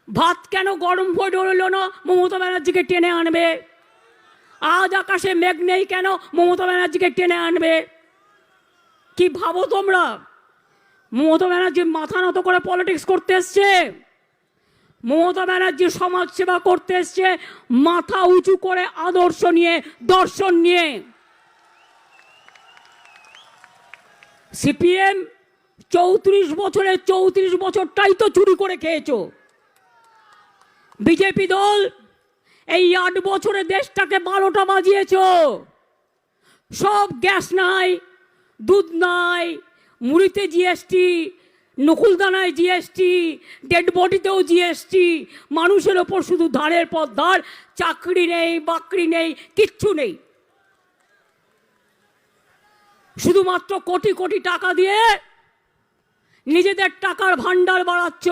ভাত কেন গরম হয়ে রইল না, মমতা ব্যানার্জিকে টেনে আনবে। আজ আকাশে মেঘ নেই কেন, মমতা ব্যানার্জিকে টেনে আনবে। কি ভাবো তোমরা? মমতা ব্যানার্জি মাথা নত করে পলিটিক্স করতে এসছে, মমতা ব্যানার্জি সমাজ সেবা করতে এসছে মাথা উঁচু করে, আদর্শ নিয়ে, দর্শন নিয়ে। সিপিএম 34 বছরে 34 বছরটাই তো চুরি করে খেয়েছো। বিজেপি দল এই 8 বছরে দেশটাকে 12টা বাজিয়েছ। সব গ্যাস নাই, দুধ নাই, মুড়িতে জিএসটি, নকুলদানায় জিএসটি, ডেড বডিতেও জিএসটি, মানুষের ওপর শুধু ধারের পর ধার, চাকরি নেই, বাকরি নেই, কিচ্ছু নেই। শুধুমাত্র কোটি কোটি টাকা দিয়ে নিজেদের টাকার ভান্ডার বাড়াচ্ছ।